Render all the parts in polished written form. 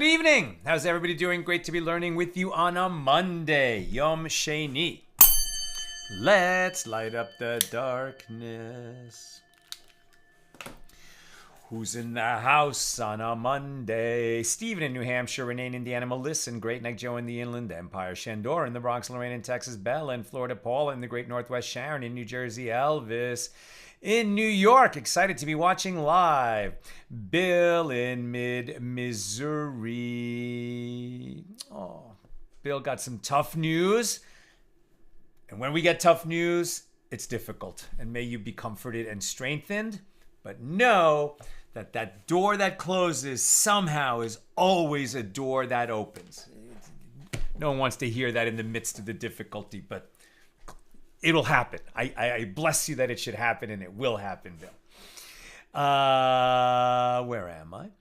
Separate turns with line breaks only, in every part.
Good evening. How's everybody doing? Great to be learning with you on a Monday, Yom Sheni. Let's light up the darkness. Who's in the house on a Monday? Stephen in New Hampshire, Renee in Indiana, Melissa in Great Neck, Joe in the Inland Empire, Shandor in the Bronx, Lorraine in Texas, Bella in Florida, Paula in the Great Northwest, Sharon in New Jersey, Elvis in New York. Excited to be watching live. Bill in mid-Missouri. Oh, Bill got some tough news. And when we get tough news, it's difficult. And may you be comforted and strengthened. But know that that door that closes somehow is always a door that opens. No one wants to hear that in the midst of the difficulty, but it'll happen. I bless you that it should happen, and it will happen, Bill. Where am I?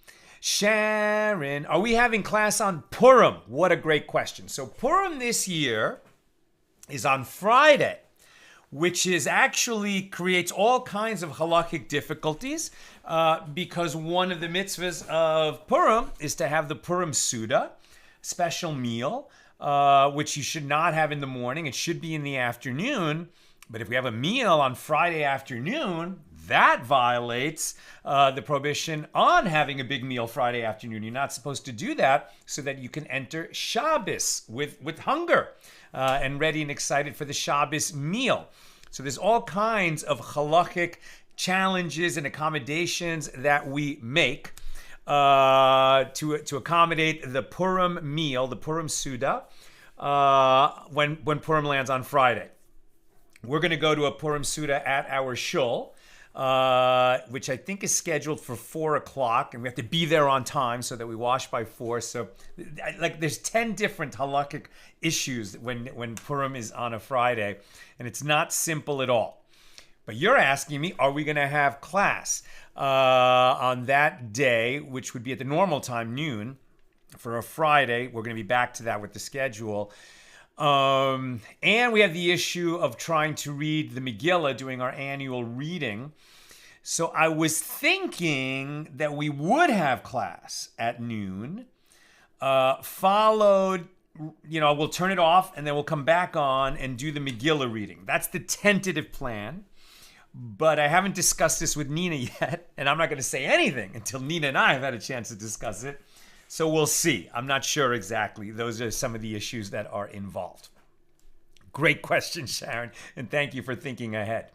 Sharon, are we having class on Purim? What a great question. So Purim this year is on Friday, which is actually creates all kinds of halakhic difficulties because one of the mitzvahs of Purim is to have the Purim Suda, special meal, which you should not have in the morning. It should be in the afternoon. But if we have a meal on Friday afternoon, that violates the prohibition on having a big meal Friday afternoon. You're not supposed to do that so that you can enter Shabbos with hunger and ready and excited for the Shabbos meal. So there's all kinds of halachic challenges and accommodations that we make to accommodate the Purim meal, the Purim Suda, when Purim lands on Friday. We're going to go to a Purim Suda at our shul, which I think is scheduled for 4 o'clock, and we have to be there on time so that we wash by 4. So, there's 10 different halakhic issues when Purim is on a Friday, and it's not simple at all. But you're asking me, are we going to have class on that day, which would be at the normal time, noon, for a Friday? We're going to be back to that with the schedule. And we have the issue of trying to read the Megillah, doing our annual reading. So I was thinking that we would have class at noon, followed, we'll turn it off and then we'll come back on and do the Megillah reading. That's the tentative plan. But I haven't discussed this with Nina yet, and I'm not going to say anything until Nina and I have had a chance to discuss it. So we'll see. I'm not sure exactly. Those are some of the issues that are involved. Great question, Sharon, and thank you for thinking ahead.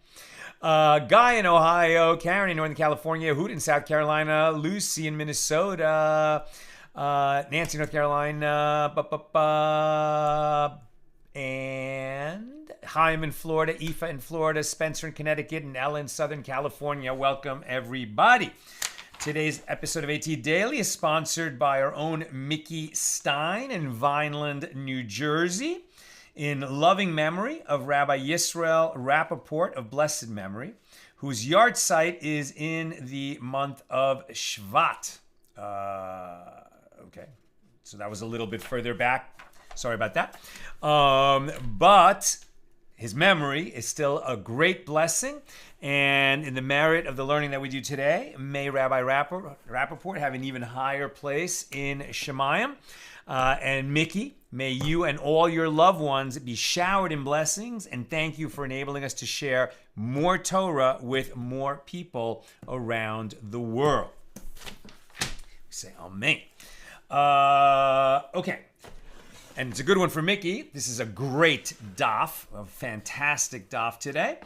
Guy in Ohio, Karen in Northern California, Hoot in South Carolina, Lucy in Minnesota, Nancy in North Carolina, and Chaim in Florida, Aoife in Florida, Spencer in Connecticut, and Ella in Southern California. Welcome, everybody. Today's episode of AT Daily is sponsored by our own Mickey Stein in Vineland, New Jersey, in loving memory of Rabbi Yisrael Rappaport of blessed memory, whose yard site is in the month of Shvat. Okay, so that was a little bit further back. Sorry about that. But his memory is still a great blessing. And in the merit of the learning that we do today, may Rabbi Rappaport have an even higher place in Shemayim. And Mickey, may you and all your loved ones be showered in blessings. And thank you for enabling us to share more Torah with more people around the world. We say amen. Okay. And it's a good one for Mickey. This is a great daf, a fantastic daf today.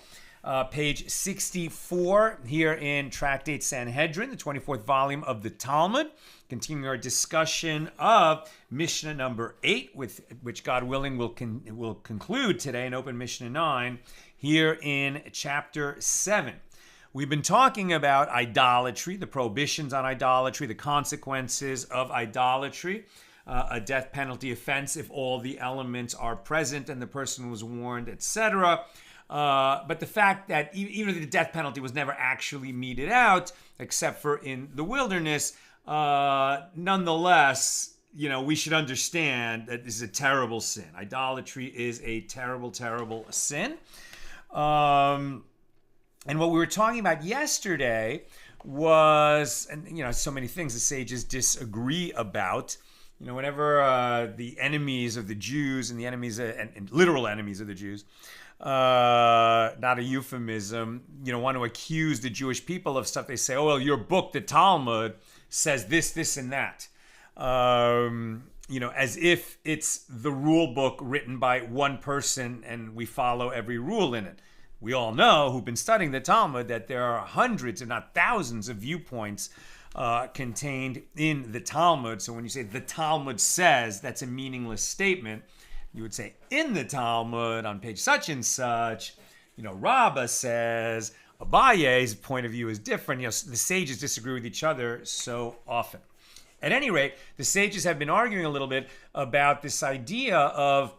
Page 64 here in Tractate Sanhedrin, the 24th volume of the Talmud. Continuing our discussion of Mishna number 8, with which God willing will conclude today and open Mishna 9 here in chapter 7. We've been talking about idolatry, the prohibitions on idolatry, the consequences of idolatry. A death penalty offense if all the elements are present and the person was warned, etc. But the fact that even if the death penalty was never actually meted out, except for in the wilderness, nonetheless, we should understand that this is a terrible sin. Idolatry is a terrible, terrible sin. And what we were talking about yesterday was, and so many things the sages disagree about, whenever the enemies of the Jews and the enemies and literal enemies of the Jews, not a euphemism, want to accuse the Jewish people of stuff, they say, oh, well, your book, the Talmud, says this, this, and that. As if it's the rule book written by one person and we follow every rule in it. We all know, who've been studying the Talmud, that there are hundreds, if not thousands, of viewpoints contained in the Talmud. So when you say the Talmud says, that's a meaningless statement. You would say in the Talmud on page such and such, Rabbah says, Abaye's point of view is different. The sages disagree with each other so often. At any rate, the sages have been arguing a little bit about this idea of,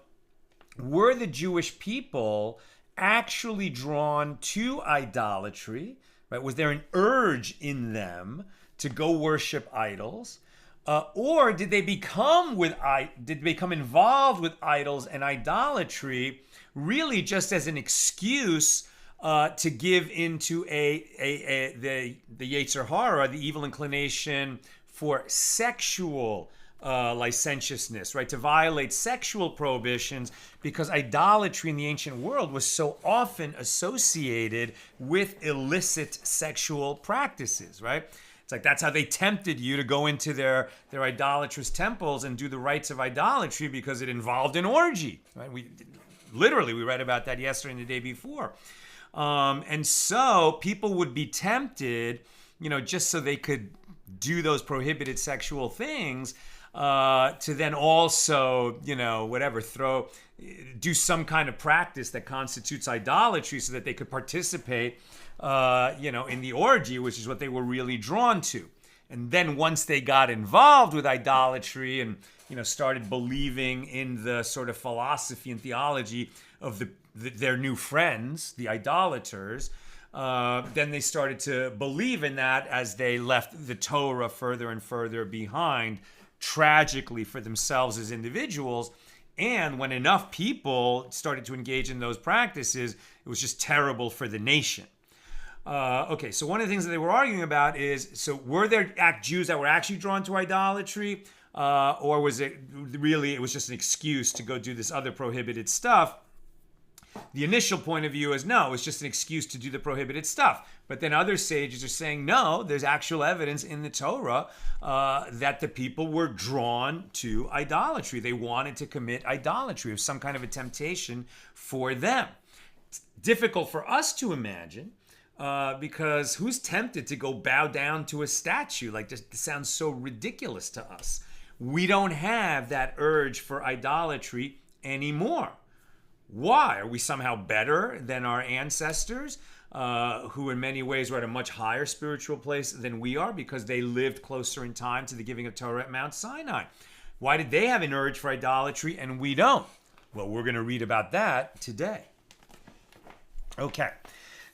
were the Jewish people actually drawn to idolatry? Right? Was there an urge in them to go worship idols? Or did they become involved with idols and idolatry really just as an excuse to give into the Yetzer Hara, the evil inclination for sexual licentiousness, right? To violate sexual prohibitions, because idolatry in the ancient world was so often associated with illicit sexual practices, right? It's like that's how they tempted you to go into their idolatrous temples and do the rites of idolatry, because it involved an orgy, right? We read about that yesterday and the day before. And so people would be tempted, just so they could do those prohibited sexual things, to then also, do some kind of practice that constitutes idolatry so that they could participate, in the orgy, which is what they were really drawn to. And then once they got involved with idolatry and, started believing in the sort of philosophy and theology of their new friends, the idolaters, then they started to believe in that as they left the Torah further and further behind, tragically for themselves as individuals. And when enough people started to engage in those practices, it was just terrible for the nation. Okay, so one of the things that they were arguing about is, so were there Jews that were actually drawn to idolatry? Or was it was just an excuse to go do this other prohibited stuff? The initial point of view is no, it's just an excuse to do the prohibited stuff. But then other sages are saying, no, there's actual evidence in the Torah that the people were drawn to idolatry. They wanted to commit idolatry. It was some kind of a temptation for them. It's difficult for us to imagine because who's tempted to go bow down to a statue? Like, this sounds so ridiculous to us. We don't have that urge for idolatry anymore. Why? Are we somehow better than our ancestors, who in many ways were at a much higher spiritual place than we are because they lived closer in time to the giving of Torah at Mount Sinai? Why did they have an urge for idolatry and we don't? Well, we're going to read about that today. Okay,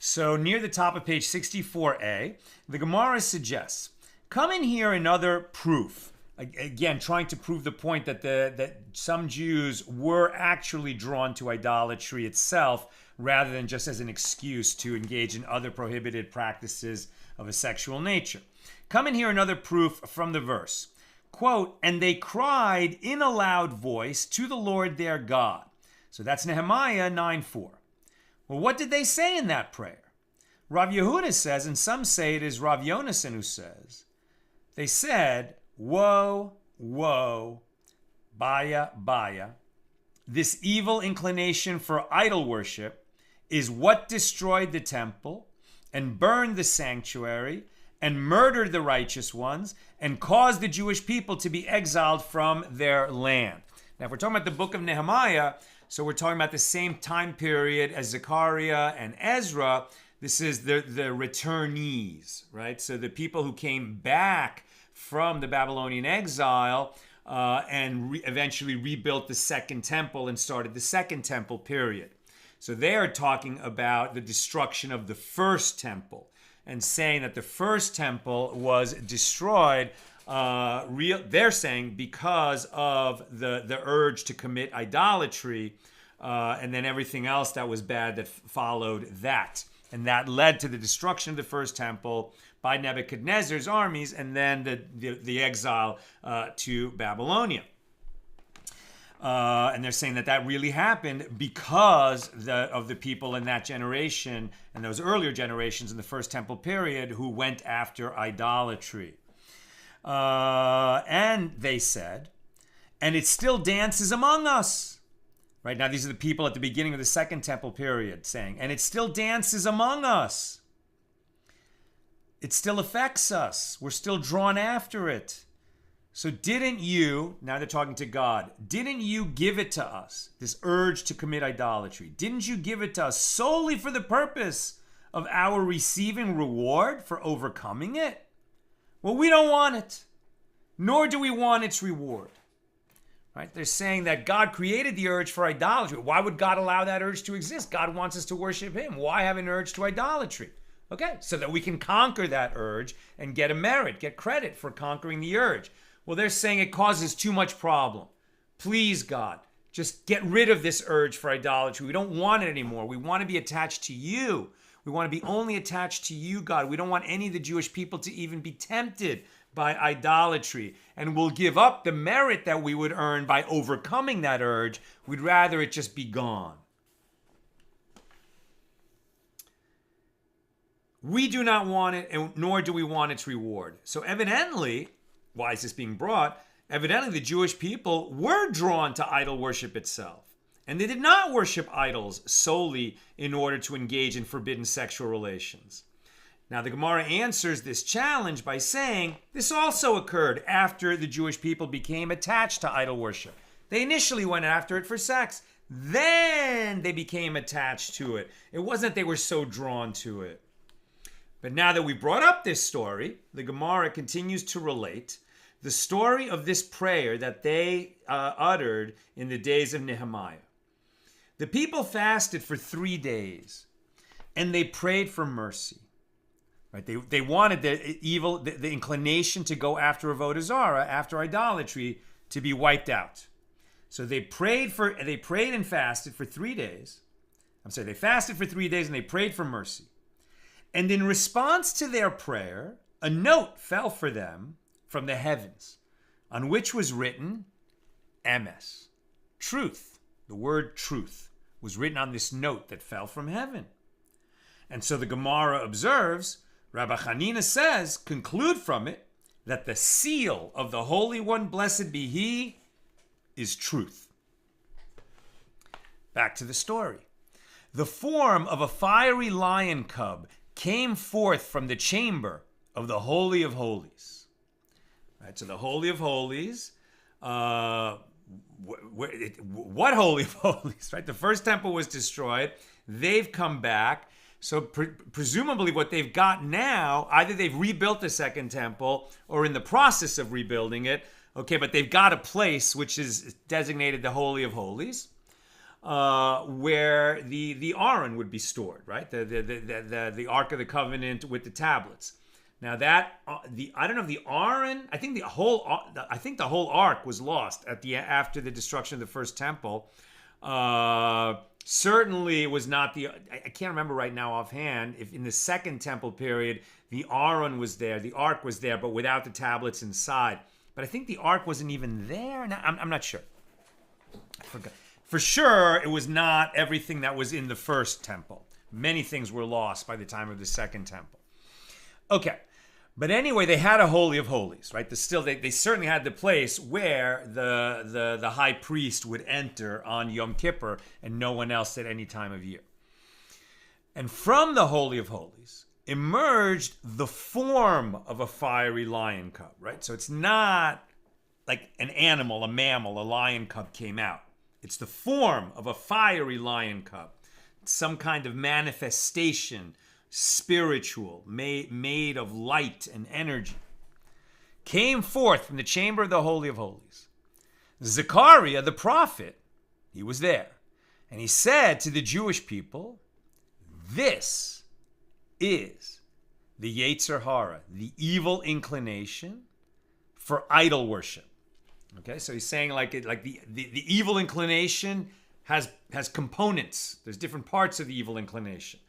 so near the top of page 64a, the Gemara suggests, come in here another proof. Again, trying to prove the point that some Jews were actually drawn to idolatry itself rather than just as an excuse to engage in other prohibited practices of a sexual nature. Come in here another proof from the verse. Quote, and they cried in a loud voice to the Lord their God. So that's Nehemiah 9:4. Well, what did they say in that prayer? Rav Yehuda says, and some say it is Rav Yonasan who says, they said, woe, woe, baya, baya. This evil inclination for idol worship is what destroyed the temple and burned the sanctuary and murdered the righteous ones and caused the Jewish people to be exiled from their land. Now, if we're talking about the book of Nehemiah, so we're talking about the same time period as Zechariah and Ezra. This is the returnees, right? So the people who came back from the Babylonian exile and eventually rebuilt the second temple and started the second temple period. So they are talking about the destruction of the first temple and saying that the first temple was destroyed, they're saying because of the urge to commit idolatry and then everything else that was bad that followed that. And that led to the destruction of the first temple, by Nebuchadnezzar's armies, and then the exile to Babylonia. And they're saying that really happened because of the people in that generation and those earlier generations in the first temple period who went after idolatry. And they said, and it still dances among us. Right now, these are the people at the beginning of the second temple period saying, and it still dances among us. It still affects us. We're still drawn after it. So didn't you, now they're talking to God, didn't you give it to us, this urge to commit idolatry? Didn't you give it to us solely for the purpose of our receiving reward for overcoming it? Well, we don't want it, nor do we want its reward. Right? They're saying that God created the urge for idolatry. Why would God allow that urge to exist? God wants us to worship him. Why have an urge to idolatry? Okay, so that we can conquer that urge and get a merit, get credit for conquering the urge. Well, they're saying it causes too much problem. Please, God, just get rid of this urge for idolatry. We don't want it anymore. We want to be attached to you. We want to be only attached to you, God. We don't want any of the Jewish people to even be tempted by idolatry, and we'll give up the merit that we would earn by overcoming that urge. We'd rather it just be gone. We do not want it, and nor do we want its reward. So evidently, why is this being brought? Evidently, the Jewish people were drawn to idol worship itself, and they did not worship idols solely in order to engage in forbidden sexual relations. Now, the Gemara answers this challenge by saying this also occurred after the Jewish people became attached to idol worship. They initially went after it for sex. Then they became attached to it. It wasn't they were so drawn to it. But now that we brought up this story, the Gemara continues to relate the story of this prayer that they uttered in the days of Nehemiah. The people fasted for 3 days, and they prayed for mercy. Right? They wanted the inclination to go after Avodah Zarah, after idolatry, to be wiped out. So they prayed and fasted for 3 days. They fasted for 3 days and they prayed for mercy. And in response to their prayer, a note fell for them from the heavens, on which was written, emes, truth. The word truth was written on this note that fell from heaven. And so the Gemara observes, Rabbi Hanina says, conclude from it, that the seal of the Holy One, blessed be He, is truth. Back to the story. The form of a fiery lion cub came forth from the chamber of the Holy of Holies. Right, so the Holy of Holies, what Holy of Holies? Right, the first temple was destroyed. They've come back. So presumably what they've got now, either they've rebuilt the second temple or in the process of rebuilding it. Okay, but they've got a place which is designated the Holy of Holies, where the Aron would be stored, right? The Ark of the Covenant with the tablets. Now that I don't know if the Aron, I think the whole Ark was lost after the destruction of the first temple. Certainly it was not I can't remember right now offhand if in the second temple period the Aron was there, the Ark was there, but without the tablets inside. But I think the Ark wasn't even there. No, I'm not sure. I forgot. For sure, it was not everything that was in the first temple. Many things were lost by the time of the second temple. Okay. But anyway, they had a Holy of Holies, right? They certainly had the place where the high priest would enter on Yom Kippur and no one else at any time of year. And from the Holy of Holies emerged the form of a fiery lion cub, right? So it's not like an animal, a mammal, a lion cub came out. It's the form of a fiery lion cub. It's some kind of manifestation, spiritual, made of light and energy, came forth from the chamber of the Holy of Holies. Zechariah, the prophet, he was there. And he said to the Jewish people, this is the Yetzer Hara, the evil inclination for idol worship. Okay, so he's saying like the evil inclination has components. There's different parts of the evil inclination.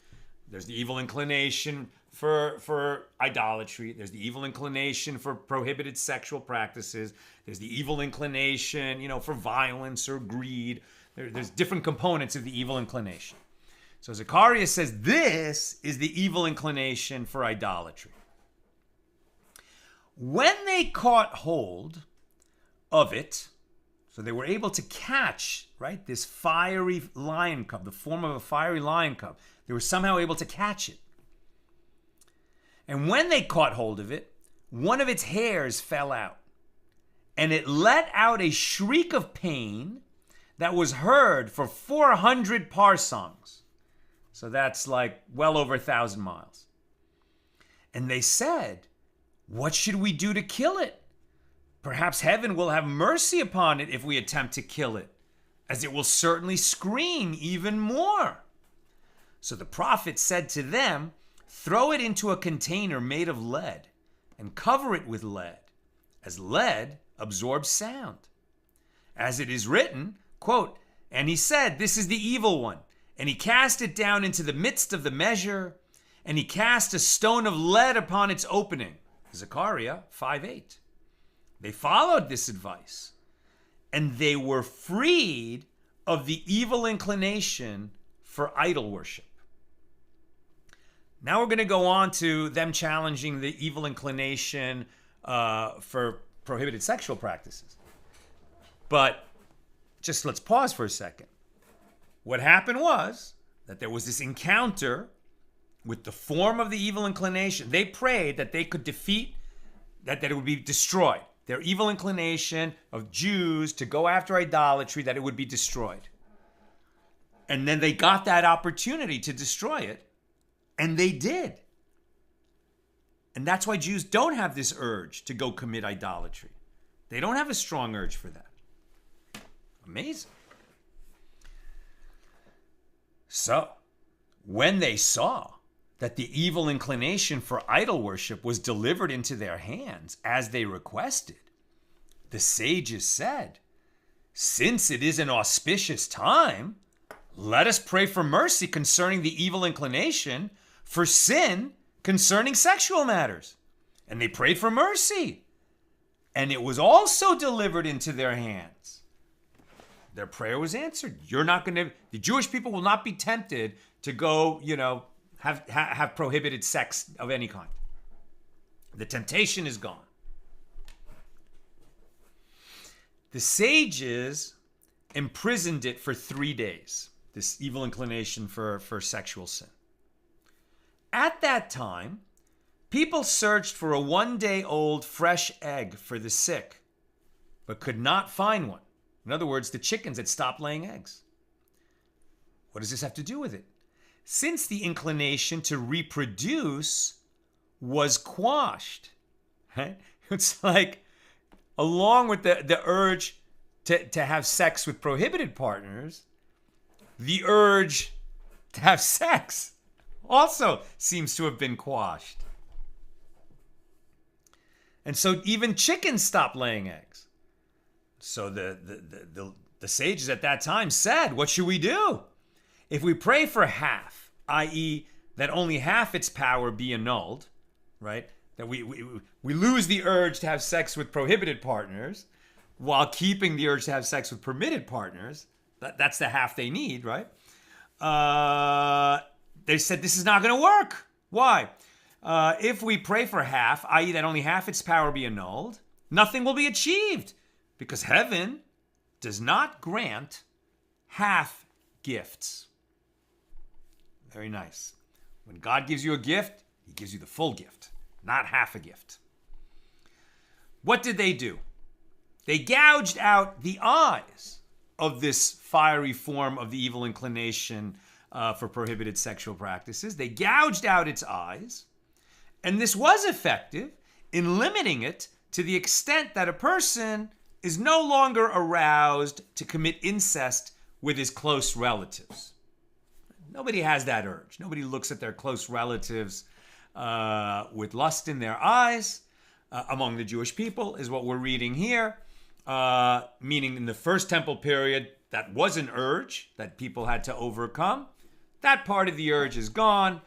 There's the evil inclination for idolatry. There's the evil inclination for prohibited sexual practices. There's the evil inclination, for violence or greed. There's different components of the evil inclination. So Zechariah says this is the evil inclination for idolatry. When they caught hold of it, so they were able to catch, right, this fiery lion cub, the form of a fiery lion cub. They were somehow able to catch it. And when they caught hold of it, one of its hairs fell out, and it let out a shriek of pain that was heard for 400 parsangs. So that's like well over 1,000 miles. And they said, "What should we do to kill it? Perhaps heaven will have mercy upon it if we attempt to kill it, as it will certainly scream even more." So the prophet said to them, "Throw it into a container made of lead and cover it with lead, as lead absorbs sound. As it is written, quote, 'And he said, this is the evil one, and he cast it down into the midst of the measure, and he cast a stone of lead upon its opening.'" Zechariah 5:8. They followed this advice, and they were freed of the evil inclination for idol worship. Now we're going to go on to them challenging the evil inclination for prohibited sexual practices. But just let's pause for a second. What happened was that there was this encounter with the form of the evil inclination. They prayed that they could defeat, that it would be destroyed. Their evil inclination of Jews to go after idolatry, that it would be destroyed. And then they got that opportunity to destroy it. And they did. And that's why Jews don't have this urge to go commit idolatry. They don't have a strong urge for that. Amazing. So, when they saw that the evil inclination for idol worship was delivered into their hands as they requested, the sages said, "Since it is an auspicious time, let us pray for mercy concerning the evil inclination, for sin concerning sexual matters." And they prayed for mercy. And it was also delivered into their hands. Their prayer was answered. The Jewish people will not be tempted to go, have prohibited sex of any kind. The temptation is gone. The sages imprisoned it for 3 days, this evil inclination for sexual sin. At that time, people searched for a 1-day-old fresh egg for the sick, but could not find one. In other words, the chickens had stopped laying eggs. What does this have to do with it? Since the inclination to reproduce was quashed, right? It's like, along with the urge to have sex with prohibited partners, the urge to have sex also seems to have been quashed. And so even chickens stopped laying eggs. So the sages at that time said, "What should we do? If we pray for half, i.e., that only half its power be annulled," right? That we lose the urge to have sex with prohibited partners while keeping the urge to have sex with permitted partners. That's the half they need, right? They said this is not going to work. Why? If we pray for half, i.e., that only half its power be annulled, nothing will be achieved, because heaven does not grant half gifts. Very nice. When God gives you a gift, he gives you the full gift, not half a gift. What did they do? They gouged out the eyes of this fiery form of the evil inclination for prohibited sexual practices. They gouged out its eyes, and this was effective in limiting it to the extent that a person is no longer aroused to commit incest with his close relatives. Nobody has that urge. Nobody looks at their close relatives with lust in their eyes. Among the Jewish people is what we're reading here. Meaning in the first temple period, that was an urge that people had to overcome. That part of the urge is gone.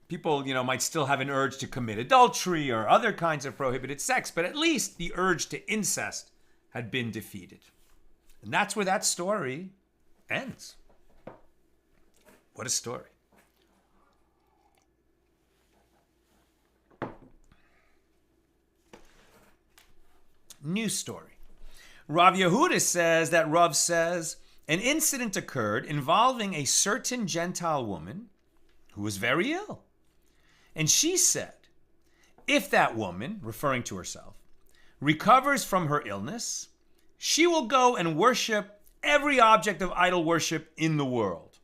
people, might still have an urge to commit adultery or other kinds of prohibited sex, but at least the urge to incest had been defeated. And that's where that story ends. What a story. New story. Rav Yehuda says that Rav says, an incident occurred involving a certain Gentile woman who was very ill. And she said, if that woman, referring to herself, recovers from her illness, she will go and worship every object of idol worship in the world.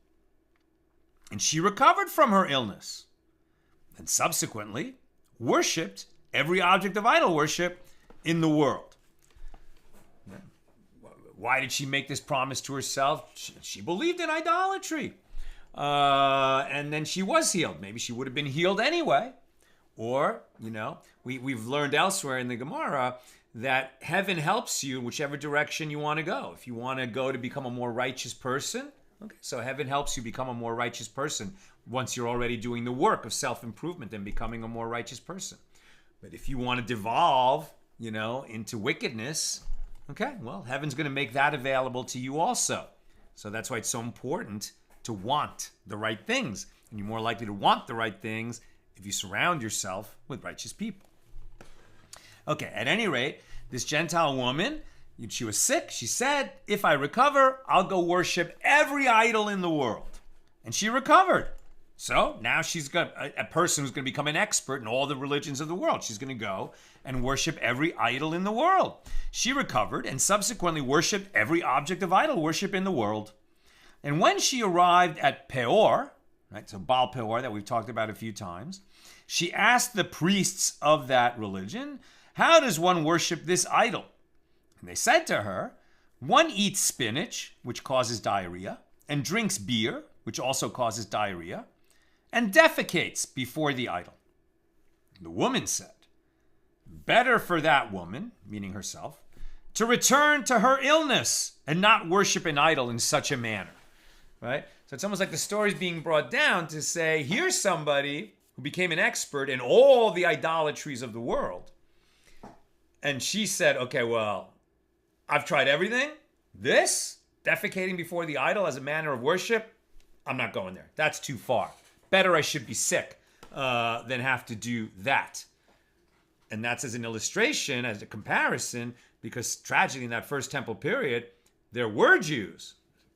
And she recovered from her illness and subsequently worshipped every object of idol worship in the world. Why did she make this promise to herself? She believed in idolatry. And then she was healed. Maybe she would have been healed anyway. Or, we've learned elsewhere in the Gemara that heaven helps you in whichever direction you want to go. If you want to go to become a more righteous person, okay, so heaven helps you become a more righteous person once you're already doing the work of self-improvement and becoming a more righteous person. But if you want to devolve, into wickedness, okay, well, heaven's going to make that available to you also. So that's why it's so important to want the right things. And you're more likely to want the right things if you surround yourself with righteous people. Okay, at any rate, this Gentile woman, she was sick. She said, if I recover, I'll go worship every idol in the world. And she recovered. So now she's got a person who's going to become an expert in all the religions of the world. She's going to go and worship every idol in the world. She recovered and subsequently worshiped every object of idol worship in the world. And when she arrived at Peor, right, so Baal Peor that we've talked about a few times, she asked the priests of that religion, how does one worship this idol? And they said to her, one eats spinach, which causes diarrhea, and drinks beer, which also causes diarrhea, and defecates before the idol. The woman said, better for that woman, meaning herself, to return to her illness and not worship an idol in such a manner. Right? So it's almost like the story's being brought down to say, here's somebody who became an expert in all the idolatries of the world. And she said, okay, well, I've tried everything. This, defecating before the idol as a manner of worship, I'm not going there. That's too far. Better I should be sick than have to do that. And that's as an illustration, as a comparison, because tragically in that first temple period, there were Jews.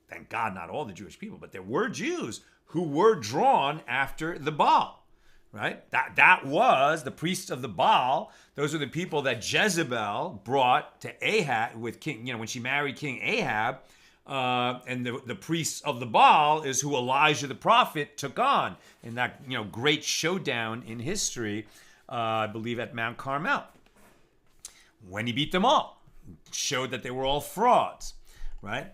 Thank God not all the Jewish people, but there were Jews who were drawn after the Baal. Right? That was the priests of the Baal. Those were the people that Jezebel brought to Ahab with King, when she married King Ahab. And the priests of the Baal is who Elijah the prophet took on in that great showdown in history, I believe at Mount Carmel. When he beat them all, showed that they were all frauds. Right?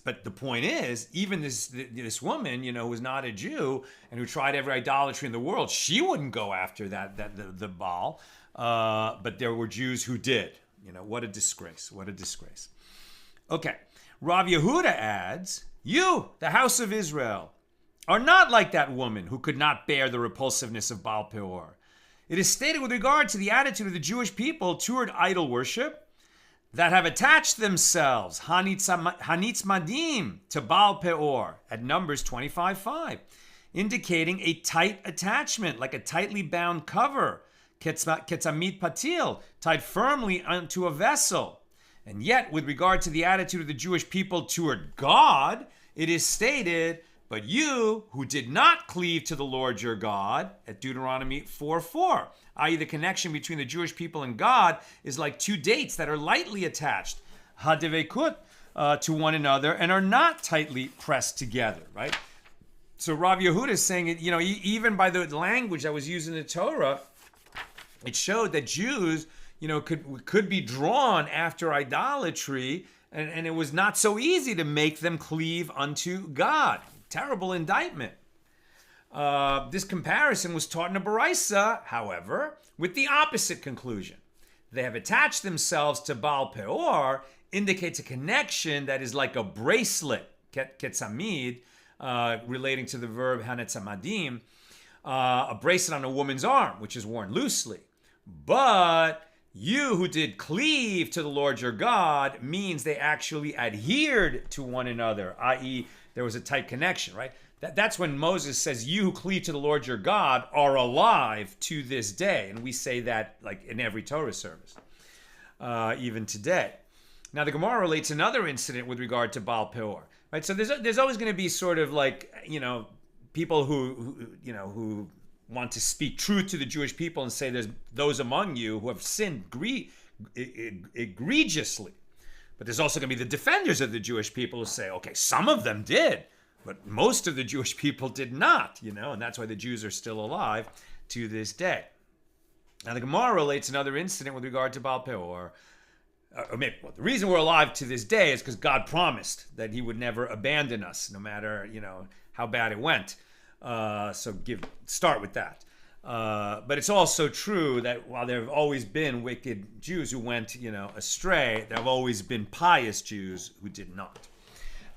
But the point is, even this woman, who was not a Jew and who tried every idolatry in the world, she wouldn't go after the Baal. But there were Jews who did. What a disgrace. What a disgrace. Okay. Rav Yehuda adds, you, the house of Israel, are not like that woman who could not bear the repulsiveness of Baal Peor. It is stated with regard to the attitude of the Jewish people toward idol worship that have attached themselves, hanitz madim, to Baal Peor, at Numbers 25:5, indicating a tight attachment, like a tightly bound cover, ketzamid patil, tied firmly onto a vessel. And yet, with regard to the attitude of the Jewish people toward God, it is stated, but you who did not cleave to the Lord your God, at Deuteronomy 4:4, i.e. the connection between the Jewish people and God is like two dates that are lightly attached, hadevekut, to one another and are not tightly pressed together, right? So Rav Yehuda is saying, even by the language that was used in the Torah, it showed that Jews, could be drawn after idolatry, and it was not so easy to make them cleave unto God. Terrible indictment. This comparison was taught in a Baraisa, however, with the opposite conclusion. They have attached themselves to Baal Peor indicates a connection that is like a bracelet, ketzamid, relating to the verb hanetzamadim, a bracelet on a woman's arm, which is worn loosely. But you who did cleave to the Lord your God means they actually adhered to one another, i.e., there was a tight connection, right? That's when Moses says, you who cleave to the Lord your God are alive to this day. And we say that like in every Torah service, even today. Now, the Gemara relates another incident with regard to Baal Peor, right? So there's always going to be sort of like, people who want to speak truth to the Jewish people and say there's those among you who have sinned egregiously. But there's also going to be the defenders of the Jewish people who say, okay, some of them did, but most of the Jewish people did not, and that's why the Jews are still alive to this day. Now, the Gemara relates another incident with regard to Baal Peor. The reason we're alive to this day is because God promised that he would never abandon us, no matter, how bad it went. Start with that. But it's also true that while there have always been wicked Jews who went, astray, there have always been pious Jews who did not.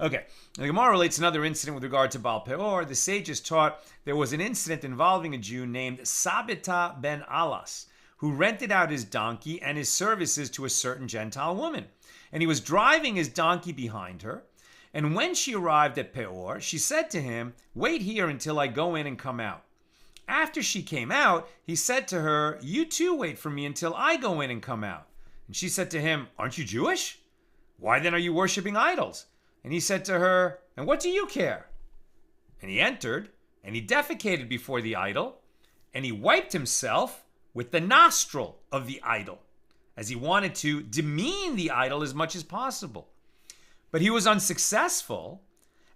Okay, the Gemara relates another incident with regard to Baal Peor. The sages taught there was an incident involving a Jew named Sabita ben Alas, who rented out his donkey and his services to a certain Gentile woman. And he was driving his donkey behind her. And when she arrived at Peor, she said to him, "Wait here until I go in and come out." After she came out, he said to her, "You too wait for me until I go in and come out." And she said to him, "Aren't you Jewish? Why then are you worshiping idols?" And he said to her, "And what do you care?" And he entered, and he defecated before the idol, and he wiped himself with the nostril of the idol, as he wanted to demean the idol as much as possible. But he was unsuccessful,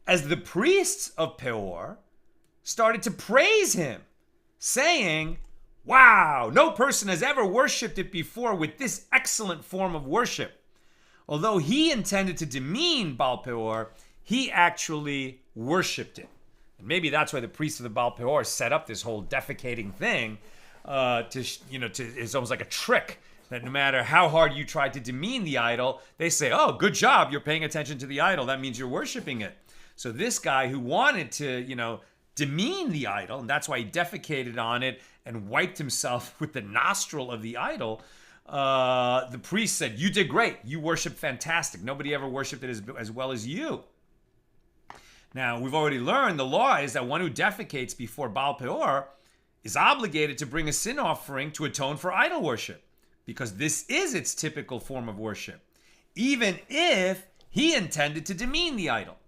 as the priests of Peor started to praise him, saying, "Wow, no person has ever worshipped it before with this excellent form of worship." Although he intended to demean Baal Peor, he actually worshipped it. And maybe that's why the priests of the Baal Peor set up this whole defecating thing. It's almost like a trick that no matter how hard you try to demean the idol, they say, "Oh, good job, you're paying attention to the idol. That means you're worshiping it." So this guy who wanted to, demean the idol, and that's why he defecated on it and wiped himself with the nostril of the idol, the priest said, "You did great. You worshiped fantastic. Nobody ever worshipped it as well as you." Now, we've already learned the law is that one who defecates before Baal Peor is obligated to bring a sin offering to atone for idol worship, because this is its typical form of worship, even if he intended to demean the idol.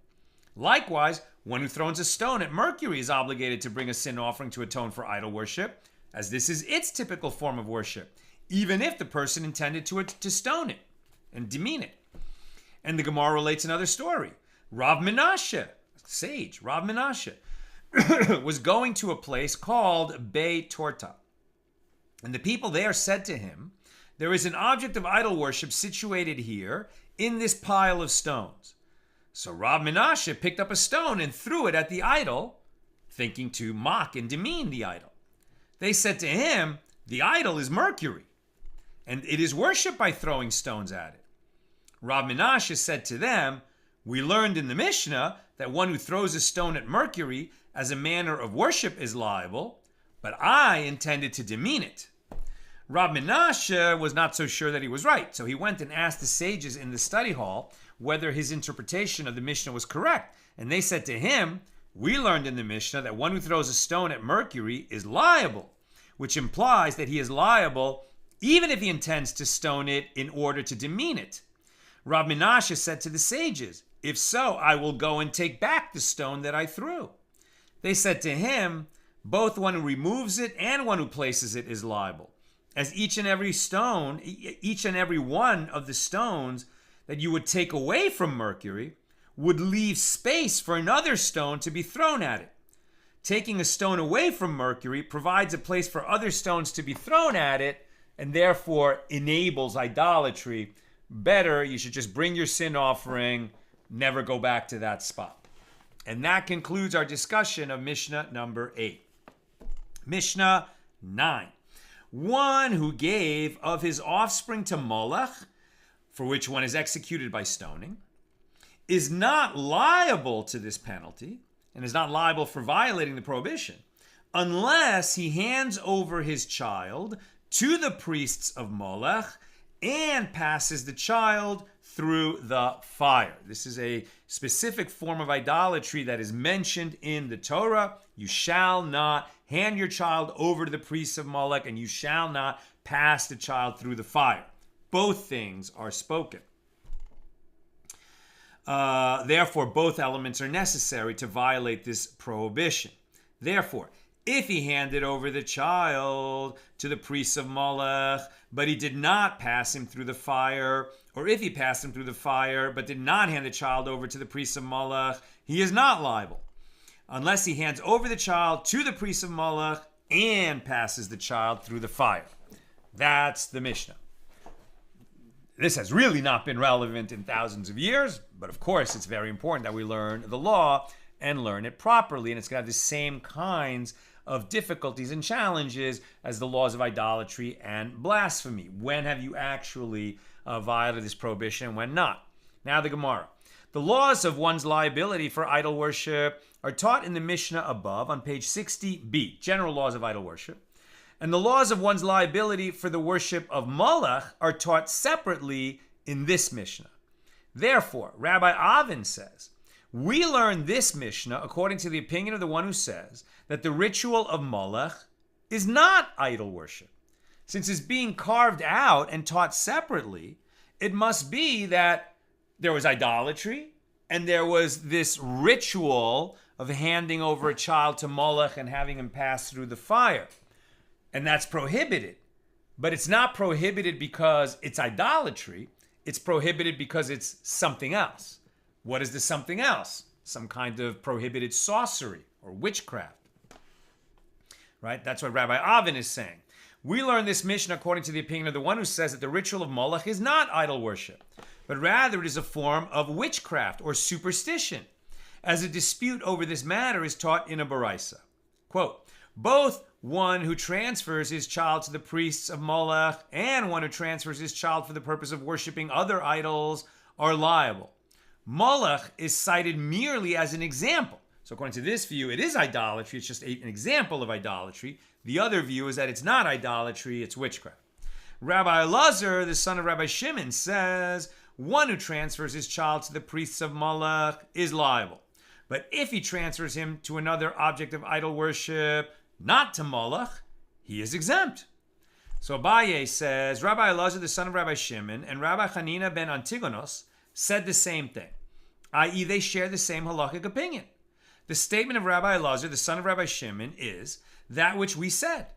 Likewise, one who throws a stone at Mercury is obligated to bring a sin offering to atone for idol worship, as this is its typical form of worship, even if the person intended to stone it and demean it. And the Gemara relates another story. Rav Menashe, sage, Rav Menashe, was going to a place called Bei Torta. And the people there said to him, "There is an object of idol worship situated here in this pile of stones." So Rav Menashe picked up a stone and threw it at the idol, thinking to mock and demean the idol. They said to him, "The idol is Mercury, and it is worshipped by throwing stones at it." Rav Menashe said to them, "We learned in the Mishna that one who throws a stone at Mercury as a manner of worship is liable, but I intended to demean it." Rav Menashe was not so sure that he was right, so he went and asked the sages in the study hall whether his interpretation of the Mishnah was correct. And they said to him, "We learned in the Mishnah that one who throws a stone at Mercury is liable, which implies that he is liable even if he intends to stone it in order to demean it." Rav Menashe said to the sages, "If so, I will go and take back the stone that I threw." They said to him, "Both one who removes it and one who places it is liable, as each and every one of the stones that you would take away from Mercury would leave space for another stone to be thrown at it. Taking a stone away from Mercury provides a place for other stones to be thrown at it, and therefore enables idolatry. Better, you should just bring your sin offering, never go back to that spot." And that concludes our discussion of Mishnah number 8. Mishnah 9. One who gave of his offspring to Moloch, for which one is executed by stoning, is not liable to this penalty and is not liable for violating the prohibition, unless he hands over his child to the priests of Moloch and passes the child through the fire. This is a specific form of idolatry that is mentioned in the Torah. You shall not hand your child over to the priests of Moloch, and you shall not pass the child through the fire. Both things are spoken. Therefore, both elements are necessary to violate this prohibition. Therefore, if he handed over the child to the priests of Moloch, but he did not pass him through the fire, or if he passed him through the fire, but did not hand the child over to the priests of Moloch, he is not liable, unless he hands over the child to the priests of Moloch and passes the child through the fire. That's the Mishnah. This has really not been relevant in thousands of years, but of course it's very important that we learn the law and learn it properly, and it's going to have the same kinds of difficulties and challenges as the laws of idolatry and blasphemy. When have you actually violated this prohibition and when not? Now the Gemara. The laws of one's liability for idol worship are taught in the Mishnah above on page 60b, general laws of idol worship. And the laws of one's liability for the worship of Moloch are taught separately in this Mishnah. Therefore, Rabbi Avin says, we learn this Mishnah according to the opinion of the one who says that the ritual of Moloch is not idol worship. Since it's being carved out and taught separately, it must be that there was idolatry and there was this ritual of handing over a child to Moloch and having him pass through the fire. And that's prohibited. But it's not prohibited because it's idolatry. It's prohibited because it's something else. What is the something else? Some kind of prohibited sorcery or witchcraft. Right? That's what Rabbi Avin is saying. We learn this Mishnah according to the opinion of the one who says that the ritual of Moloch is not idol worship, but rather it is a form of witchcraft or superstition, as a dispute over this matter is taught in a Baraisa. Quote, both one who transfers his child to the priests of Moloch and one who transfers his child for the purpose of worshiping other idols are liable. Moloch is cited merely as an example. So according to this view, it is idolatry. It's just an example of idolatry. The other view is that it's not idolatry, it's witchcraft. Rabbi Elazar, the son of Rabbi Shimon, says one who transfers his child to the priests of Moloch is liable. But if he transfers him to another object of idol worship, not to Moloch, he is exempt. So Abaye says, Rabbi Elazar, the son of Rabbi Shimon, and Rabbi Hanina ben Antigonos said the same thing, i.e. they share the same halachic opinion. The statement of Rabbi Elazar, the son of Rabbi Shimon, is that which we said.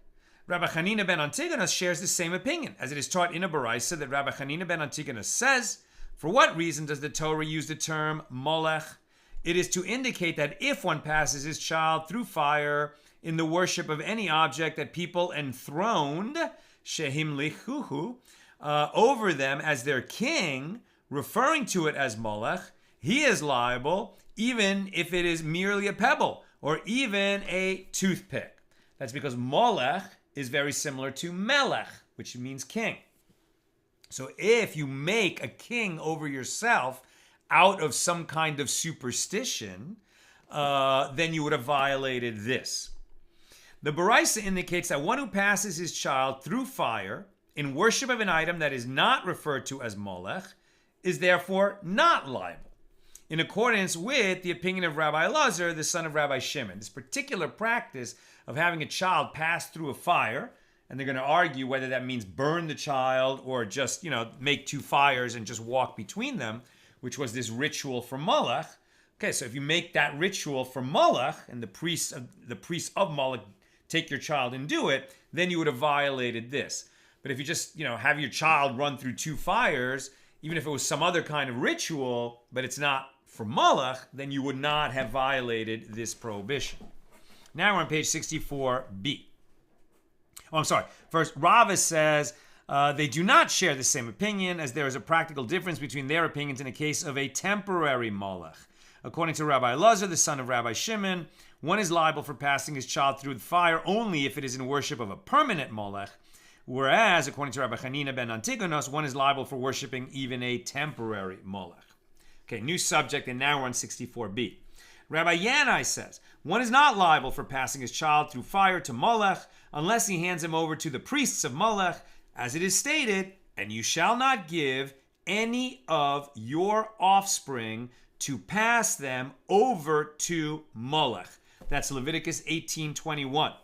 Rabbi Hanina ben Antigonos shares the same opinion, as it is taught in a Baraisa that Rabbi Hanina ben Antigonos says, for what reason does the Torah use the term Molech? It is to indicate that if one passes his child through fire in the worship of any object that people enthroned, shehim lichuhu, over them as their king, referring to it as Molech, he is liable even if it is merely a pebble or even a toothpick. That's because Molech is very similar to Melech, which means king. So if you make a king over yourself out of some kind of superstition, then you would have violated this. The Baraisa indicates that one who passes his child through fire in worship of an item that is not referred to as Molech is therefore not liable, in accordance with the opinion of Rabbi Elazar, the son of Rabbi Shimon. This particular practice of having a child pass through a fire, and they're going to argue whether that means burn the child or just, make two fires and just walk between them, which was this ritual for Moloch. Okay, so if you make that ritual for Moloch and the priests of Moloch take your child and do it, then you would have violated this. But if you just, have your child run through two fires, even if it was some other kind of ritual, but it's not for Moloch, then you would not have violated this prohibition. Now we're on page 64b. Oh, I'm sorry. First, Rava says they do not share the same opinion, as there is a practical difference between their opinions in a case of a temporary Moloch. According to Rabbi Elazar, the son of Rabbi Shimon, one is liable for passing his child through the fire only if it is in worship of a permanent Moloch, whereas, according to Rabbi Hanina ben Antigonos, one is liable for worshiping even a temporary Moloch. Okay, new subject, and now we're on 64b. Rabbi Yanai says, one is not liable for passing his child through fire to Moloch unless he hands him over to the priests of Moloch, as it is stated, and you shall not give any of your offspring to pass them over to Moloch. That's Leviticus 18:21,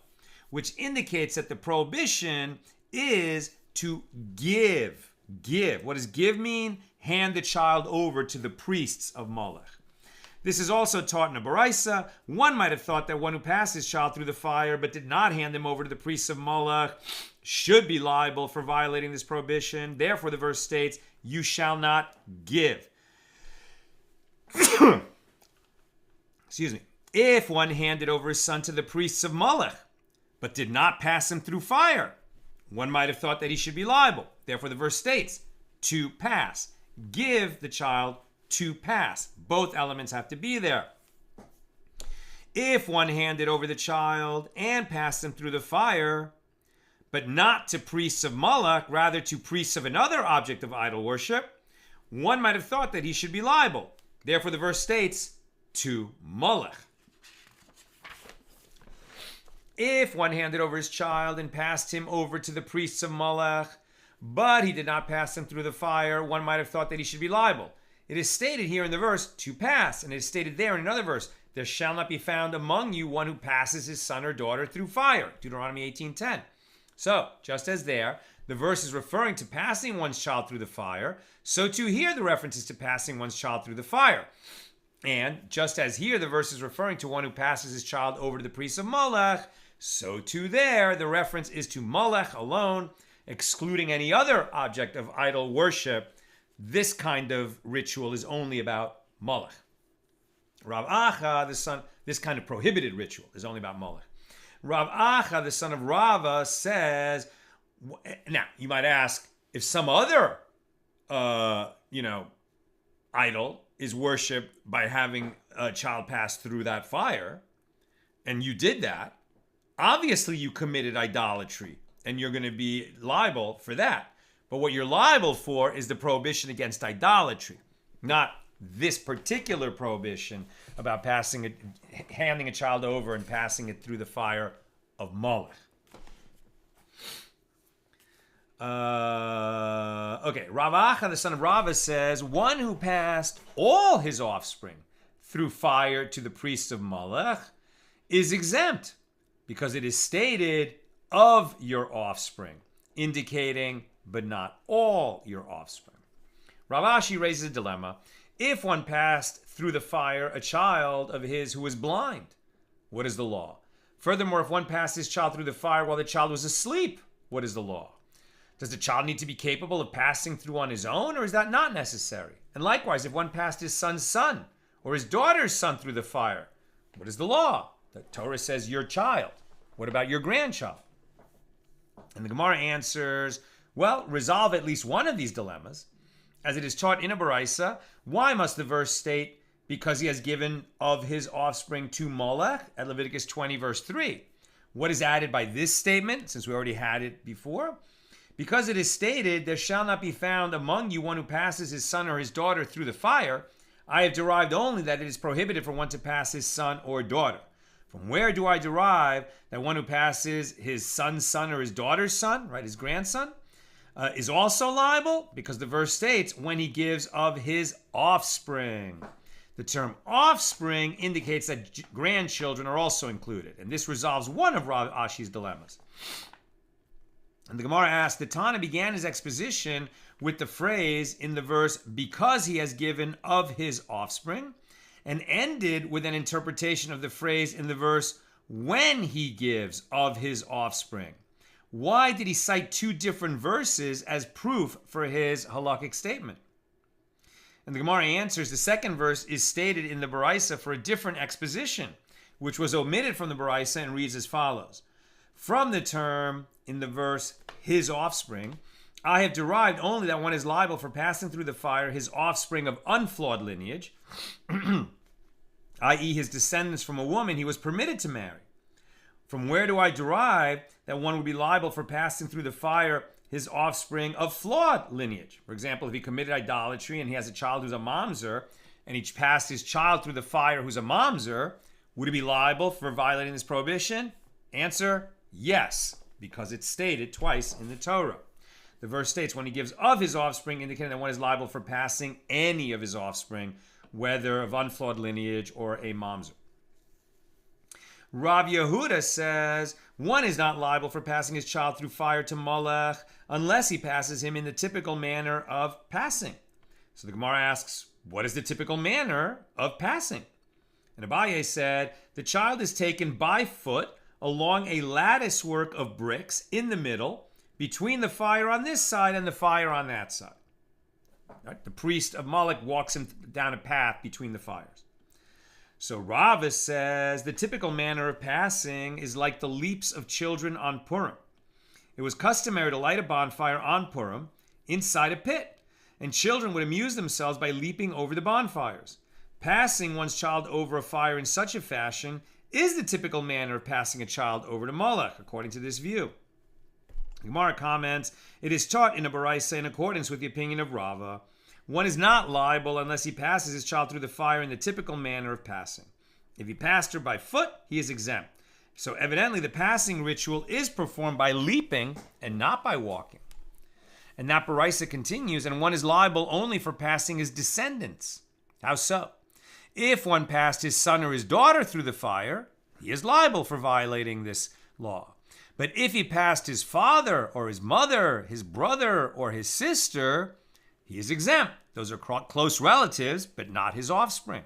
which indicates that the prohibition is to give. Give. What does give mean? Hand the child over to the priests of Moloch. This is also taught in a Baraisa. One might have thought that one who passed his child through the fire but did not hand him over to the priests of Moloch should be liable for violating this prohibition. Therefore, the verse states, you shall not give. Excuse me. If one handed over his son to the priests of Moloch but did not pass him through fire, one might have thought that he should be liable. Therefore, the verse states, to pass. Give the child to pass. Both elements have to be there. If one handed over the child and passed him through the fire, but not to priests of Moloch, rather to priests of another object of idol worship, one might have thought that he should be liable. Therefore, the verse states, to Moloch. If one handed over his child and passed him over to the priests of Moloch, but he did not pass him through the fire, one might have thought that he should be liable. It is stated here in the verse, to pass, and it is stated there in another verse, there shall not be found among you one who passes his son or daughter through fire. Deuteronomy 18:10. So, just as there, the verse is referring to passing one's child through the fire, so too here the reference is to passing one's child through the fire. And just as here the verse is referring to one who passes his child over to the priests of Moloch, so too there the reference is to Moloch alone, excluding any other object of idol worship. This kind of ritual is only about Moloch. Rav Acha, this kind of prohibited ritual is only about Moloch. Rav Acha, the son of Rava, says, now you might ask, if some other, idol is worshipped by having a child pass through that fire, and you did that, obviously you committed idolatry, and you're going to be liable for that. But what you're liable for is the prohibition against idolatry, not this particular prohibition about handing a child over and passing it through the fire of Moloch. Rav Acha, the son of Rava, says, one who passed all his offspring through fire to the priests of Moloch is exempt, because it is stated of your offspring, indicating but not all your offspring. Rav Ashi raises a dilemma. If one passed through the fire a child of his who was blind, what is the law? Furthermore, if one passed his child through the fire while the child was asleep, what is the law? Does the child need to be capable of passing through on his own, or is that not necessary? And likewise, if one passed his son's son or his daughter's son through the fire, what is the law? The Torah says your child. What about your grandchild? And the Gemara answers, well, resolve at least one of these dilemmas. As it is taught in a Baraisa, why must the verse state, because he has given of his offspring to Moloch, at Leviticus 20, verse 3? What is added by this statement, since we already had it before? Because it is stated, there shall not be found among you one who passes his son or his daughter through the fire, I have derived only that it is prohibited for one to pass his son or daughter. From where do I derive that one who passes his son's son or his daughter's son, right, his grandson, is also liable? Because the verse states, when he gives of his offspring. The term offspring indicates that grandchildren are also included. And this resolves one of Rav Ashi's dilemmas. And the Gemara asks, the Tana began his exposition with the phrase in the verse, because he has given of his offspring, and ended with an interpretation of the phrase in the verse, when he gives of his offspring. Why did he cite two different verses as proof for his halakhic statement? And the Gemara answers, the second verse is stated in the Baraisa for a different exposition, which was omitted from the Baraisa and reads as follows. From the term in the verse, his offspring, I have derived only that one is liable for passing through the fire his offspring of unflawed lineage, i.e. his descendants from a woman he was permitted to marry. From where do I derive that one would be liable for passing through the fire his offspring of flawed lineage? For example, if he committed idolatry and he has a child who's a mamzer, and he passed his child through the fire who's a mamzer, would he be liable for violating this prohibition? Answer, yes, because it's stated twice in the Torah. The verse states, when he gives of his offspring, indicating that one is liable for passing any of his offspring, whether of unflawed lineage or a mamzer. Rav Yehuda says, one is not liable for passing his child through fire to Moloch unless he passes him in the typical manner of passing. So the Gemara asks, what is the typical manner of passing? And Abaye said, the child is taken by foot along a lattice work of bricks in the middle, between the fire on this side and the fire on that side. Right? The priest of Moloch walks him down a path between the fires. So Rava says the typical manner of passing is like the leaps of children on Purim. It was customary to light a bonfire on Purim inside a pit, and children would amuse themselves by leaping over the bonfires. Passing one's child over a fire in such a fashion is the typical manner of passing a child over to Moloch, according to this view. Gemara comments, it is taught in a Baraisa in accordance with the opinion of Rava. One is not liable unless he passes his child through the fire in the typical manner of passing. If he passed her by foot, he is exempt. So evidently the passing ritual is performed by leaping and not by walking. And that Baraisa continues, and one is liable only for passing his descendants. How so? If one passed his son or his daughter through the fire, he is liable for violating this law. But if he passed his father or his mother, his brother or his sister, he is exempt. Those are close relatives, but not his offspring.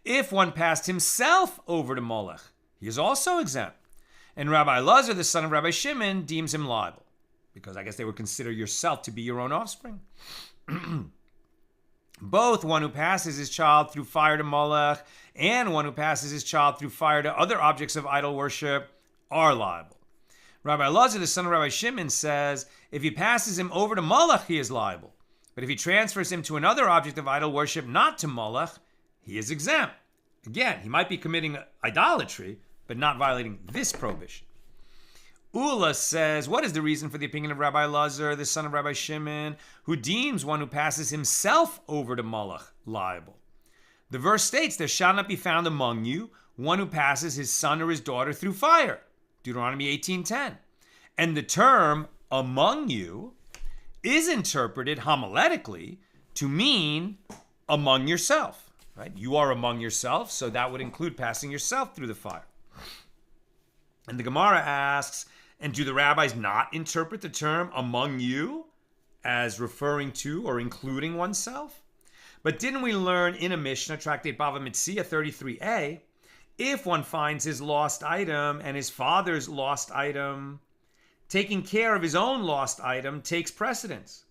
If one passed himself over to Moloch, he is also exempt. And Rabbi Elazar, the son of Rabbi Shimon, deems him liable, because I guess they would consider yourself to be your own offspring. Both one who passes his child through fire to Moloch and one who passes his child through fire to other objects of idol worship are liable. Rabbi Elazar, the son of Rabbi Shimon, says, if he passes him over to Moloch, he is liable. But if he transfers him to another object of idol worship, not to Moloch, he is exempt. Again, he might be committing idolatry, but not violating this prohibition. Ula says, what is the reason for the opinion of Rabbi Elazar, the son of Rabbi Shimon, who deems one who passes himself over to Moloch liable? The verse states, there shall not be found among you one who passes his son or his daughter through fire. Deuteronomy 18:10. And the term among you is interpreted homiletically to mean among yourself. Right? You are among yourself, so that would include passing yourself through the fire. And the Gemara asks, and do the rabbis not interpret the term among you as referring to or including oneself? But didn't we learn in a Mishna, Tractate Bava Metzia 33a, if one finds his lost item and his father's lost item, taking care of his own lost item takes precedence.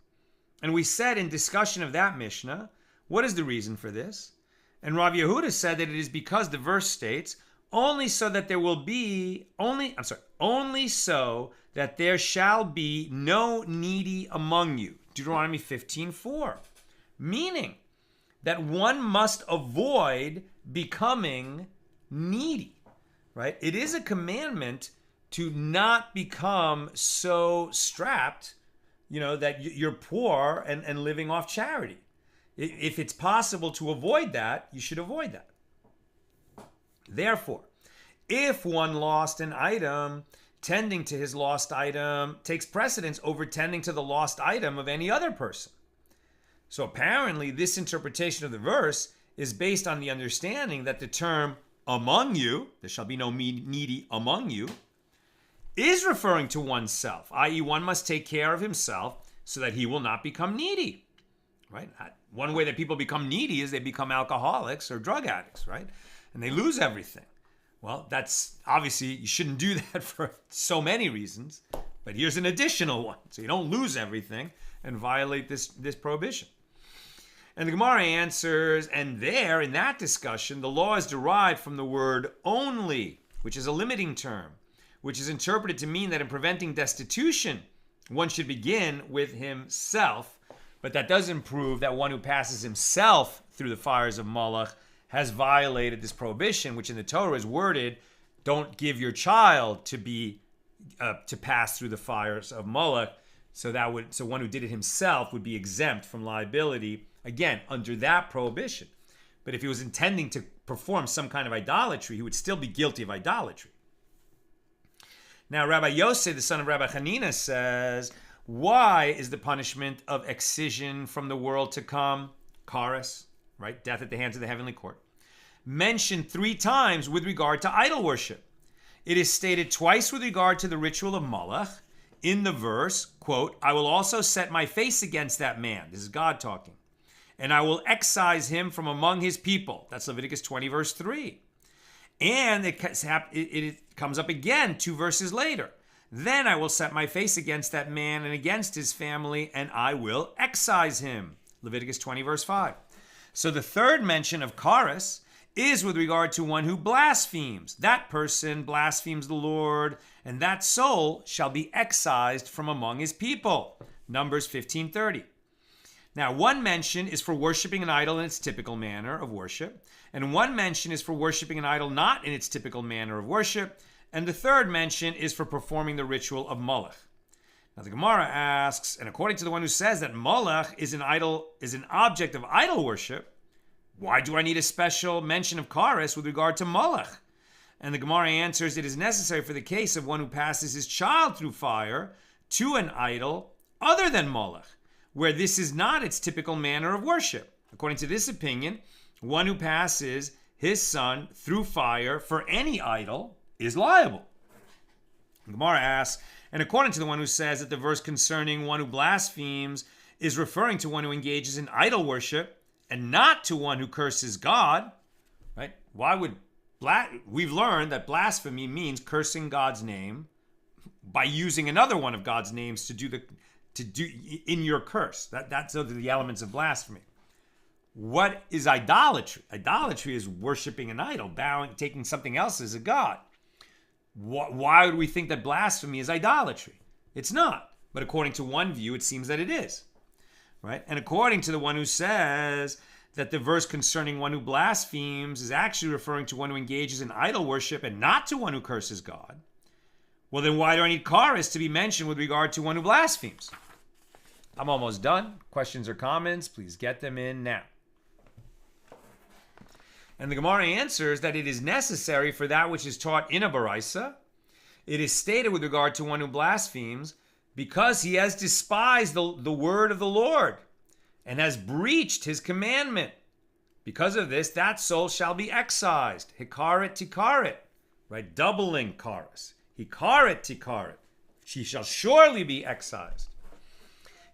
And we said in discussion of that Mishnah, what is the reason for this? And Rav Yehuda said that it is because the verse states, only so that there shall be no needy among you. Deuteronomy 15:4. Meaning that one must avoid becoming needy, right? It is a commandment to not become so strapped, that you're poor and living off charity. If it's possible to avoid that, you should avoid that. Therefore, if one lost an item, tending to his lost item takes precedence over tending to the lost item of any other person. So apparently, this interpretation of the verse is based on the understanding that the term among you, there shall be no needy among you, is referring to oneself, i.e. one must take care of himself so that he will not become needy, right? One way that people become needy is they become alcoholics or drug addicts, right? And they lose everything. Well, that's obviously, you shouldn't do that for so many reasons, but here's an additional one. So you don't lose everything and violate this prohibition. And the Gemara answers, and there, in that discussion, the law is derived from the word only, which is a limiting term, which is interpreted to mean that in preventing destitution, one should begin with himself, but that doesn't prove that one who passes himself through the fires of Moloch has violated this prohibition, which in the Torah is worded, don't give your child to pass through the fires of Moloch. So one who did it himself would be exempt from liability, again, under that prohibition. But if he was intending to perform some kind of idolatry, he would still be guilty of idolatry. Now, Rabbi Yosef, the son of Rabbi Hanina, says, why is the punishment of excision from the world to come, charis, right, death at the hands of the heavenly court, mentioned 3 times with regard to idol worship? It is stated twice with regard to the ritual of Moloch. In the verse, quote, I will also set my face against that man. This is God talking. And I will excise him from among his people. That's Leviticus 20, verse 3. And it comes up again 2 verses later. Then I will set my face against that man and against his family, and I will excise him. Leviticus 20, verse 5. So the third mention of charis is with regard to one who blasphemes. That person blasphemes the Lord, and that soul shall be excised from among his people. Numbers 15:30. Now, one mention is for worshiping an idol in its typical manner of worship, and one mention is for worshiping an idol not in its typical manner of worship, and the third mention is for performing the ritual of Moloch. Now, the Gemara asks, and according to the one who says that Moloch is an object of idol worship, why do I need a special mention of charis with regard to Moloch? And the Gemara answers, it is necessary for the case of one who passes his child through fire to an idol other than Moloch, where this is not its typical manner of worship. According to this opinion, one who passes his son through fire for any idol is liable. Gemara asks, and according to the one who says that the verse concerning one who blasphemes is referring to one who engages in idol worship and not to one who curses God, right? We've learned that blasphemy means cursing God's name by using another one of God's names to do in your curse. That's the elements of blasphemy. What is idolatry? Idolatry is worshiping an idol, taking something else as a god. Why would we think that blasphemy is idolatry? It's not. But according to one view, it seems that it is. Right? And according to the one who says that the verse concerning one who blasphemes is actually referring to one who engages in idol worship and not to one who curses God, well, then why do I need charis to be mentioned with regard to one who blasphemes? I'm almost done. Questions or comments, please get them in now. And the Gemara answers that it is necessary for that which is taught in a baraisa. It is stated with regard to one who blasphemes because he has despised the word of the Lord and has breached his commandment. Because of this, that soul shall be excised. Hikaret tikaret, right? Doubling charis. Hikaret tikaret. She shall surely be excised.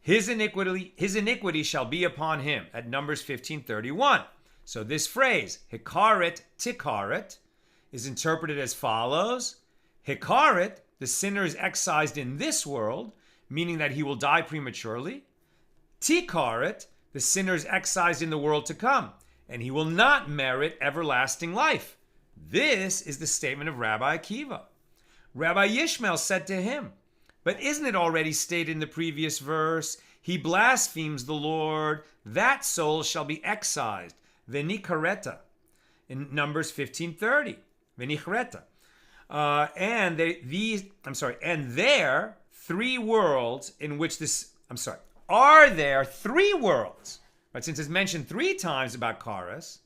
His iniquity shall be upon him, at Numbers 15:31. So this phrase, hikaret tikaret, is interpreted as follows. Hikaret, the sinner is excised in this world, meaning that he will die prematurely. Tikaret, the sinner is excised in the world to come, and he will not merit everlasting life. This is the statement of Rabbi Akiva. Rabbi Yishmael said to him, but isn't it already stated in the previous verse, he blasphemes the Lord, that soul shall be excised. Venikareta, in Numbers 15:30. Venikareta. And there 3 worlds in which this, are there 3 worlds? Right, since it's mentioned 3 times about charis,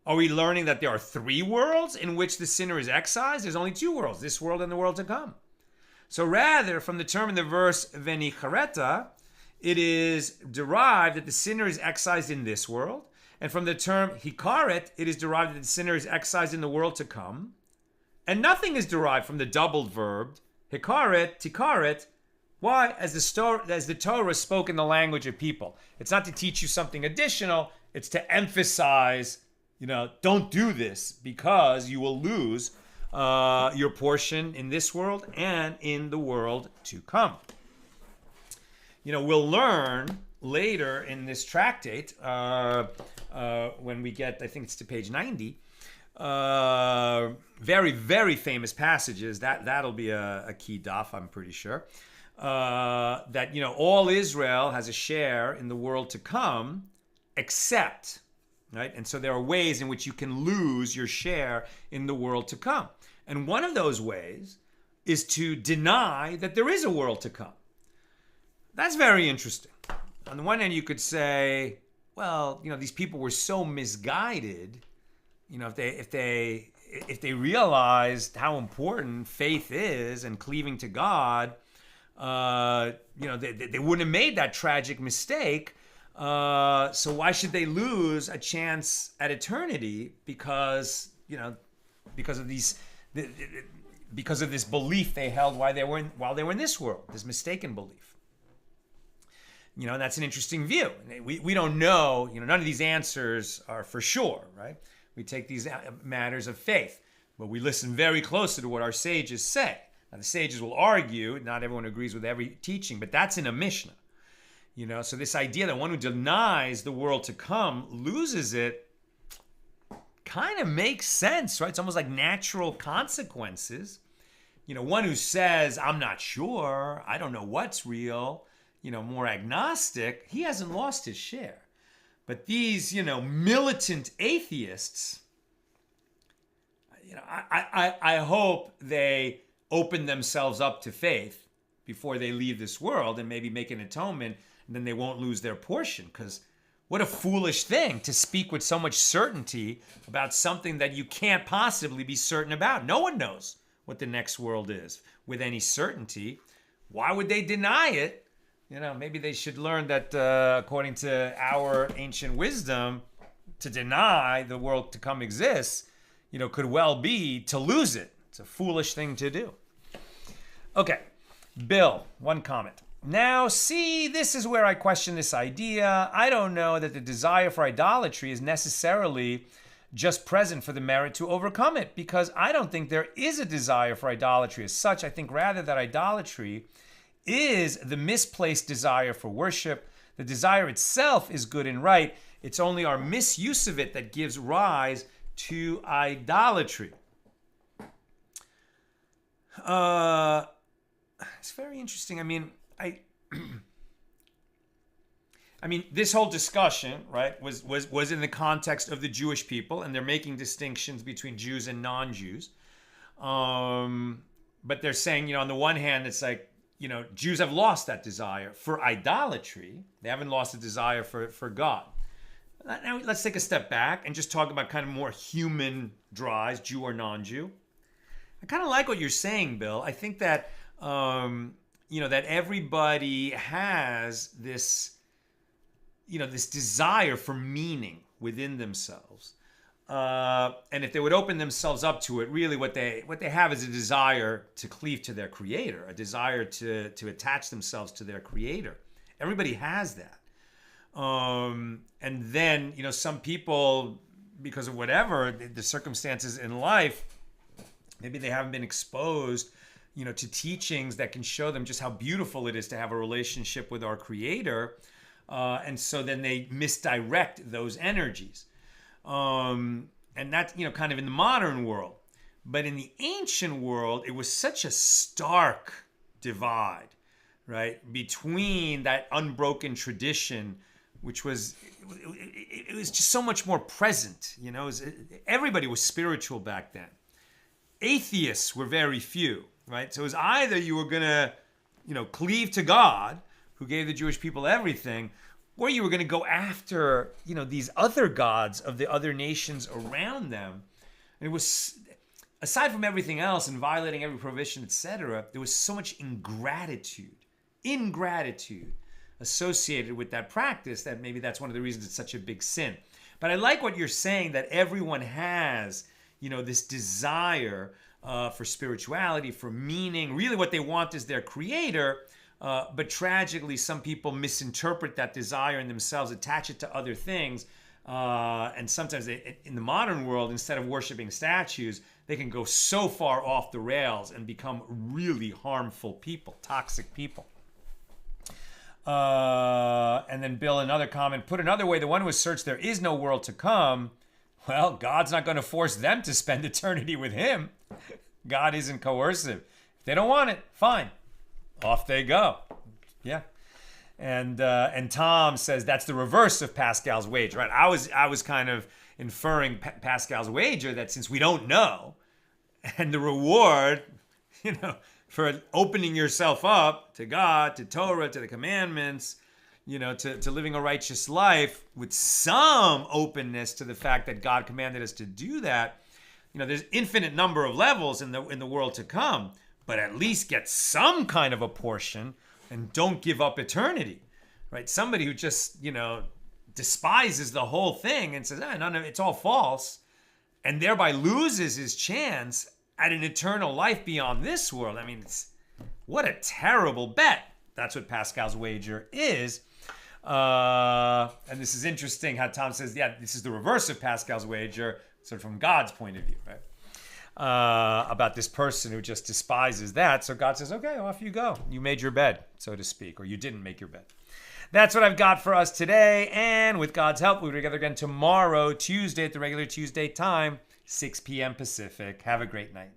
are we learning that there are 3 worlds in which the sinner is excised? There's only 2 worlds, this world and the world to come. So rather, from the term in the verse venichareta, it is derived that the sinner is excised in this world, and from the term hikaret, it is derived that the sinner is excised in the world to come, and nothing is derived from the doubled verb hikaret, tikaret. Why? As the Torah spoke in the language of people. It's not to teach you something additional, it's to emphasize, don't do this because you will lose your portion in this world and in the world to come. We'll learn later in this tractate, when we get, I think it's to page 90, very, very famous passages. That'll be a key daf, I'm pretty sure. That, all Israel has a share in the world to come, except, right? And so there are ways in which you can lose your share in the world to come. And one of those ways is to deny that there is a world to come. That's very interesting. On the one hand, you could say, well, these people were so misguided. If they realized how important faith is and cleaving to God, they wouldn't have made that tragic mistake. So why should they lose a chance at eternity because of this belief they held while they were in this world, this mistaken belief? That's an interesting view. We don't know. None of these answers are for sure, right? We take these matters of faith, but we listen very closely to what our sages say. Now, the sages will argue. Not everyone agrees with every teaching, but that's in a Mishnah. So this idea that one who denies the world to come loses it kind of makes sense, right? It's almost like natural consequences. One who says, I'm not sure, I don't know what's real, more agnostic, he hasn't lost his share. But these, militant atheists, I hope they open themselves up to faith before they leave this world and maybe make an atonement, and then they won't lose their portion. Because what a foolish thing to speak with so much certainty about something that you can't possibly be certain about. No one knows what the next world is with any certainty. Why would they deny it? Maybe they should learn that according to our ancient wisdom, to deny the world to come exists, could well be to lose it. It's a foolish thing to do. Okay, Bill, one comment. Now, see, this is where I question this idea. I don't know that the desire for idolatry is necessarily just present for the merit to overcome it, because I don't think there is a desire for idolatry as such. I think rather that idolatry is the misplaced desire for worship. The desire itself is good and right. It's only our misuse of it that gives rise to idolatry. It's very interesting. This whole discussion, right, was in the context of the Jewish people, and they're making distinctions between Jews and non-Jews. But they're saying, on the one hand, it's like, Jews have lost that desire for idolatry. They haven't lost the desire for God. Now, let's take a step back and just talk about kind of more human drives, Jew or non-Jew. I kind of like what you're saying, Bill. I think that, that everybody has this, this desire for meaning within themselves. And if they would open themselves up to it, really what they have is a desire to cleave to their creator, a desire to attach themselves to their creator. Everybody has that. And then, some people, because of whatever, the circumstances in life, maybe they haven't been exposed, to teachings that can show them just how beautiful it is to have a relationship with our creator. And so then they misdirect those energies. And that's, kind of in the modern world. But in the ancient world, it was such a stark divide, right? Between that unbroken tradition, which was, it was just so much more present, everybody was spiritual back then. Atheists were very few, right? So it was either you were going to, cleave to God, who gave the Jewish people everything, or you were going to go after, these other gods of the other nations around them. And it was, aside from everything else and violating every prohibition, etc., there was so much ingratitude associated with that practice that maybe that's one of the reasons it's such a big sin. But I like what you're saying, that everyone has, this desire for spirituality, for meaning. Really what they want is their creator. But tragically, some people misinterpret that desire in themselves, attach it to other things. And sometimes in the modern world, instead of worshiping statues, they can go so far off the rails and become really harmful people, toxic people. And then Bill, another comment, put another way, the one who asserts there is no world to come, well, God's not going to force them to spend eternity with him. God isn't coercive. If they don't want it, fine. Off they go. Yeah. And Tom says that's the reverse of Pascal's wager, right? I was kind of inferring Pascal's wager that since we don't know, and the reward, for opening yourself up to God, to Torah, to the commandments, to living a righteous life with some openness to the fact that God commanded us to do that, there's infinite number of levels in the world to come, but at least get some kind of a portion and don't give up eternity, right? Somebody who just, despises the whole thing and says, no, it's all false, and thereby loses his chance at an eternal life beyond this world. I mean, what a terrible bet. That's what Pascal's wager is. And this is interesting how Tom says, this is the reverse of Pascal's wager, sort of from God's point of view, right? About this person who just despises that. So God says, okay, off you go. You made your bed, so to speak, or you didn't make your bed. That's what I've got for us today. And with God's help, we'll be together again tomorrow, Tuesday, at the regular Tuesday time, 6 p.m. Pacific. Have a great night.